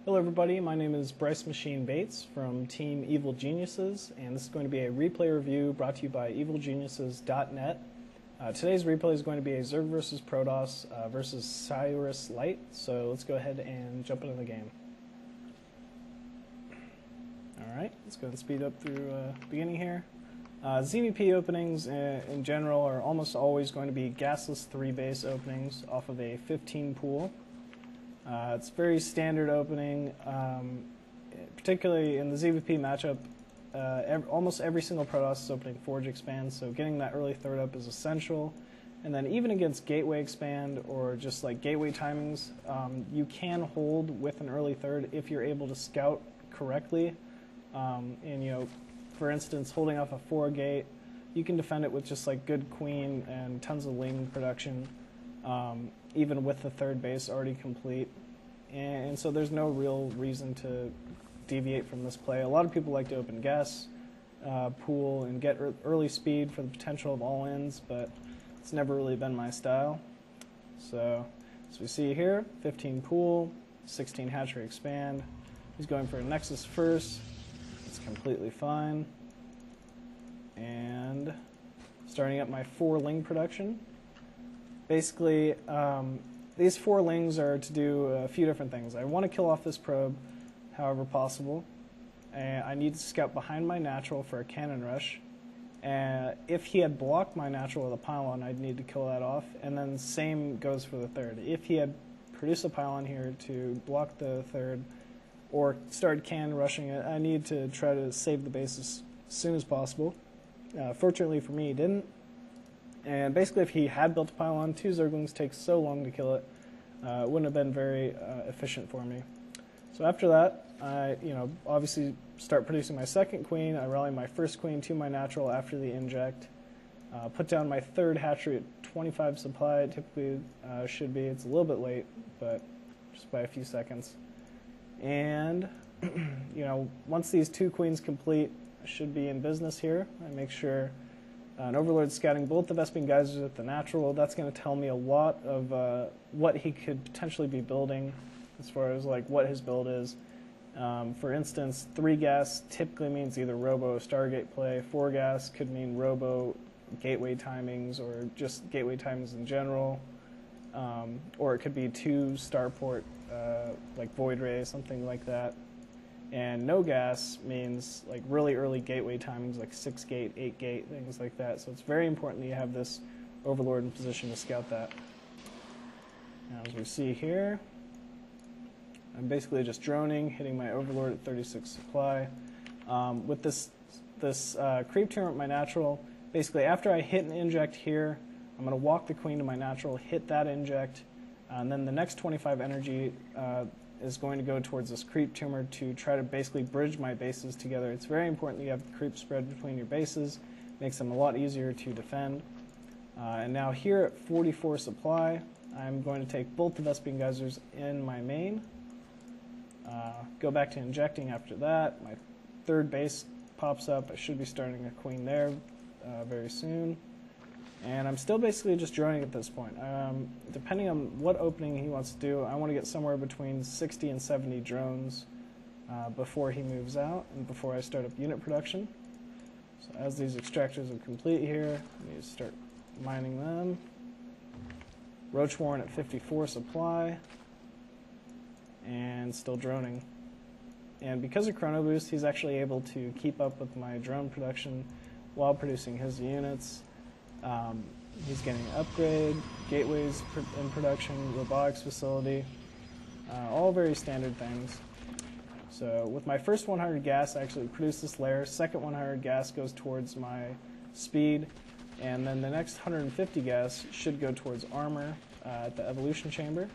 Hello everybody, my name is Bryce Machine Bates from Team Evil Geniuses, and this is going to be a replay review brought to you by evilgeniuses.net. Today's replay is going to be a Zerg vs. Protoss versus Cyrus Light, so let's go ahead and jump into the game. Alright, let's go ahead and speed up through the beginning here. ZvP openings in general are almost always going to be gasless 3-base openings off of a 15 pool. It's very standard opening, particularly in the ZvP matchup. Almost every single Protoss is opening Forge Expand, so getting that early third up is essential. And then even against Gateway Expand or just like Gateway timings, you can hold with an early third if you're able to scout correctly. And you know, for instance, holding off a 4-gate, you can defend it with just like good queen and tons of ling production. Even with the third base already complete, and so there's no real reason to deviate from this play. A lot of people like to open gas pool and get early speed for the potential of all-ins, but it's never really been my style. So as we see here, 15 pool, 16 hatchery expand. He's going for a Nexus first. It's completely fine. And starting up my 4 ling production. Basically, these 4 lings are to do a few different things. I want to kill off this probe, however possible. And I need to scout behind my natural for a cannon rush. If he had blocked my natural with a pylon, I'd need to kill that off. And then same goes for the third. If he had produced a pylon here to block the third or started cannon rushing it, I need to try to save the base as soon as possible. Fortunately for me, he didn't. And basically, if he had built a pylon, 2 Zerglings take so long to kill it, it wouldn't have been very efficient for me. So after that, I obviously start producing my second queen. I rally my first queen to my natural after the inject. Put down my third hatchery at 25 supply. It typically should be. It's a little bit late, but just by a few seconds. And once these 2 queens complete, I should be in business here. I make sure. An Overlord scouting both the Vespene Geysers at the natural. That's going to tell me a lot of what he could potentially be building as far as like what his build is. For instance, 3 gas typically means either Robo or Stargate play. 4 gas could mean Robo gateway timings or just gateway timings in general. Or it could be 2 starport like Void Ray, something like that. And no gas means like really early gateway timings, like 6-gate, 8-gate, things like that. So it's very important that you have this Overlord in position to scout that. Now as we see here, I'm basically just droning, hitting my Overlord at 36 supply. With this creep tumor at my natural, basically after I hit an inject here, I'm going to walk the queen to my natural, hit that inject, and then the next 25 energy is going to go towards this creep tumor to try to basically bridge my bases together. It's very important that you have the creep spread between your bases. Makes them a lot easier to defend. And now here at 44 supply, I'm going to take both the Vespene Geysers in my main. Go back to injecting after that. My third base pops up. I should be starting a queen there very soon. And I'm still basically just droning at this point. Depending on what opening he wants to do, I want to get somewhere between 60 and 70 drones before he moves out and before I start up unit production. So as these extractors are complete here, I need to start mining them. Roach Warren at 54 supply and still droning. And because of Chrono Boost, he's actually able to keep up with my drone production while producing his units. He's getting an upgrade, gateways in production, robotics facility, all very standard things. So with my first 100 gas, I actually produced this layer. Second 100 gas goes towards my speed, and then the next 150 gas should go towards armor at the evolution chamber.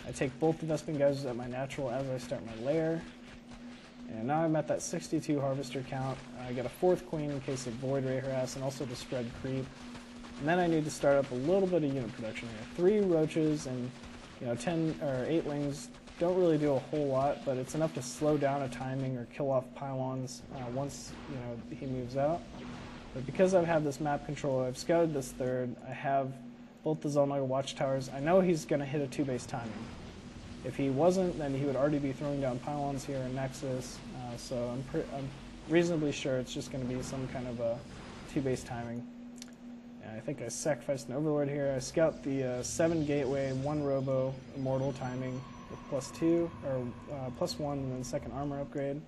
I take both the Vespene Geysers at my natural as I start my layer. And now I'm at that 62 harvester count. I get a 4th queen in case of Void Ray harass and also to spread creep. And then I need to start up a little bit of unit production here. 3 roaches and 10 or 8 lings don't really do a whole lot, but it's enough to slow down a timing or kill off pylons once he moves out. But because I've had this map control, I've scouted this third. I have both the Zolnaga watchtowers. I know he's going to hit a 2-base timing. If he wasn't, then he would already be throwing down pylons here in Nexus, so I'm reasonably sure it's just going to be some kind of a 2-base timing. And I think I sacrificed an Overlord here. I scout the 7 Gateway, 1 Robo, Immortal timing with +2, or +1, and then second armor upgrade.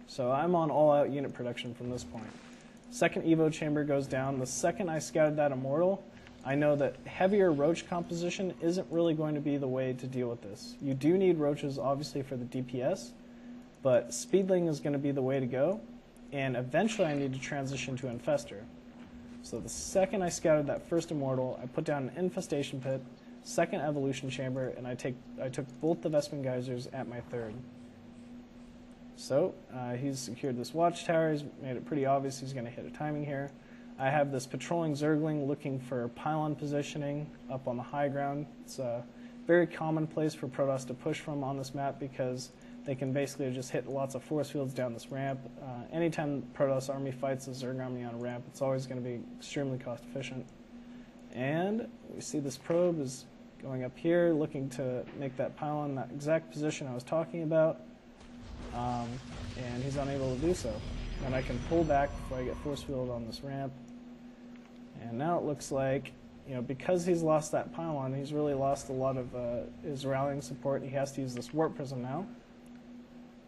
So I'm on all-out unit production from this point. Second Evo chamber goes down. The second I scouted that Immortal, I know that heavier roach composition isn't really going to be the way to deal with this. You do need roaches, obviously, for the DPS, but Speedling is going to be the way to go, and eventually I need to transition to Infestor. So the second I scouted that first Immortal, I put down an Infestation Pit, second Evolution Chamber, and I took both the Vespin Geysers at my third. So he's secured this watchtower. He's made it pretty obvious he's going to hit a timing here. I have this patrolling Zergling looking for pylon positioning up on the high ground. It's a very common place for Protoss to push from on this map because they can basically just hit lots of force fields down this ramp. Anytime Protoss army fights a Zerg army on a ramp, it's always going to be extremely cost efficient. And we see this probe is going up here, looking to make that pylon that exact position I was talking about. And he's unable to do so. And I can pull back before I get force field on this ramp. And now it looks like, because he's lost that pylon, he's really lost a lot of his rallying support. He has to use this warp prism now.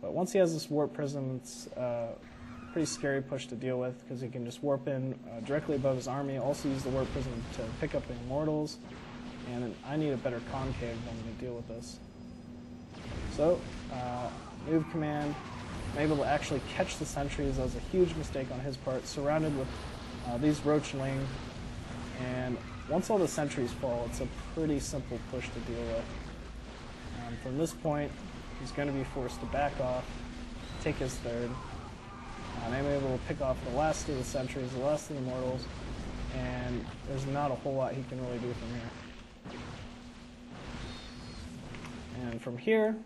But once he has this warp prism, it's a pretty scary push to deal with because he can just warp in directly above his army, also use the warp prism to pick up the Immortals. And I need a better concave than to deal with this. So, move command. I'm able to actually catch the sentries. That was a huge mistake on his part. Surrounded with these Roachling, and once all the sentries fall, it's a pretty simple push to deal with. From this point, he's going to be forced to back off, take his third, and I'm able to pick off the last of the sentries, the last of the Immortals, and there's not a whole lot he can really do from here. And from here,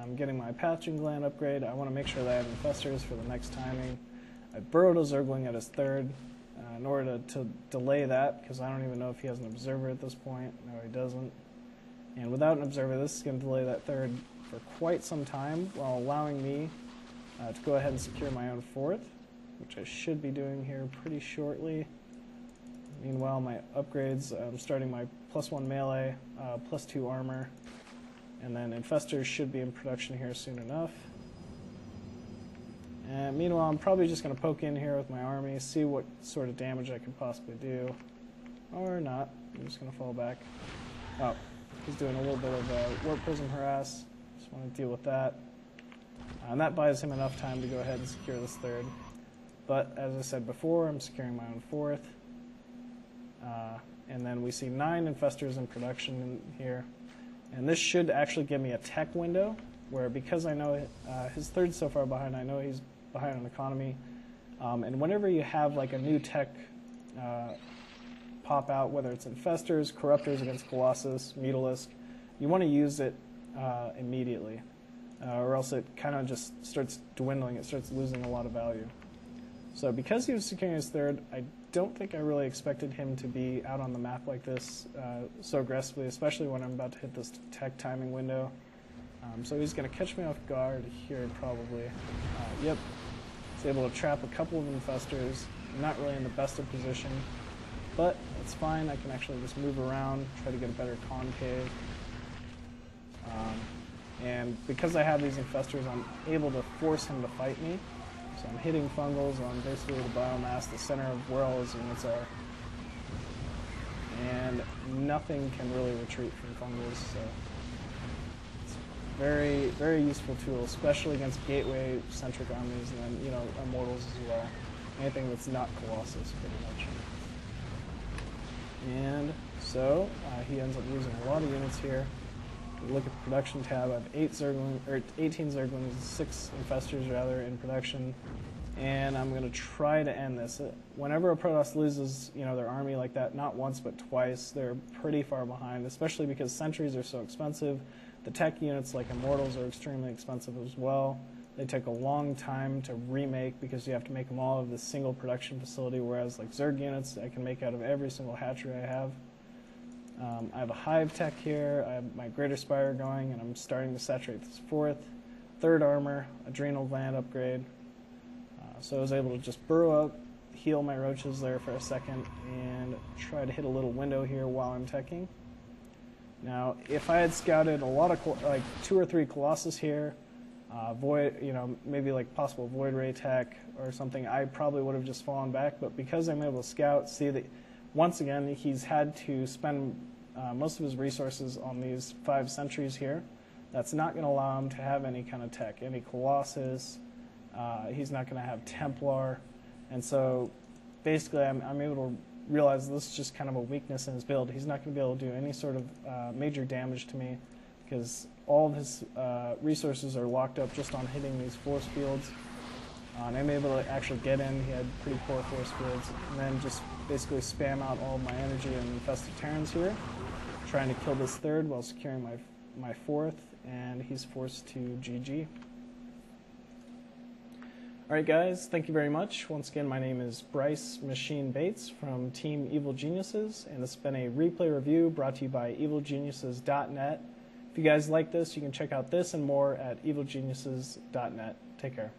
I'm getting my pathogen gland upgrade. I want to make sure that I have infestors for the next timing. I burrowed a Zergling at his third in order to delay that, because I don't even know if he has an observer at this point. No, he doesn't. And without an observer, this is going to delay that third for quite some time, while allowing me to go ahead and secure my own fourth, which I should be doing here pretty shortly. Meanwhile, my upgrades, I'm starting my +1 melee, +2 armor, and then Infestors should be in production here soon enough. And meanwhile, I'm probably just going to poke in here with my army, see what sort of damage I can possibly do. Or not. I'm just going to fall back. Oh, he's doing a little bit of Warp Prism harass. Just want to deal with that. And that buys him enough time to go ahead and secure this third. But as I said before, I'm securing my own fourth. And then we see 9 Infestors in production in here. And this should actually give me a tech window, where because I know his third's so far behind, I know he's behind on economy. And whenever you have like a new tech pop out, whether it's Infestors, Corruptors against Colossus, Mutalisk, you want to use it immediately, or else it kind of just starts dwindling, it starts losing a lot of value. So because he was securing his third, I don't think I really expected him to be out on the map like this so aggressively, especially when I'm about to hit this tech timing window. So he's going to catch me off guard here probably. Yep, he's able to trap a couple of Infestors. I'm not really in the best of position, but it's fine. I can actually just move around, try to get a better concave. And because I have these Infestors, I'm able to force him to fight me. So I'm hitting fungals on basically the biomass, the center of where all his units are. And nothing can really retreat from fungals, so it's a very, very useful tool, especially against gateway-centric armies and then, Immortals as well. Anything that's not Colossus, pretty much. And so he ends up losing a lot of units here. We look at the production tab. I have 18 Zerglings, 6 Infestors rather in production, and I'm going to try to end this. Whenever a Protoss loses, their army like that, not once but twice, they're pretty far behind, especially because sentries are so expensive. The tech units like Immortals are extremely expensive as well. They take a long time to remake because you have to make them all of this single production facility, whereas like Zerg units I can make out of every single hatchery I have. I have a hive tech here, I have my greater spire going, and I'm starting to saturate this fourth. Third armor, adrenal gland upgrade. So I was able to just burrow up, heal my roaches there for a second, and try to hit a little window here while I'm teching. Now, if I had scouted a lot of, like 2 or 3 Colossus here, void, maybe like possible Void Ray tech or something, I probably would have just fallen back. But because I'm able to scout, see that once again he's had to spend most of his resources on these 5 sentries here. That's not going to allow him to have any kind of tech, any Colossus. He's not going to have Templar, and so basically I'm able to realize this is just kind of a weakness in his build. He's not going to be able to do any sort of major damage to me because all of his resources are locked up just on hitting these force fields. And I'm able to actually get in. He had pretty poor force fields, and then just basically spam out all of my energy and Infestor Terrans here, trying to kill this third while securing my fourth, and he's forced to GG. Alright guys, thank you very much. Once again, my name is Bryce Machine Bates from Team Evil Geniuses, and this has been a replay review brought to you by evilgeniuses.net. If you guys like this, you can check out this and more at evilgeniuses.net. Take care.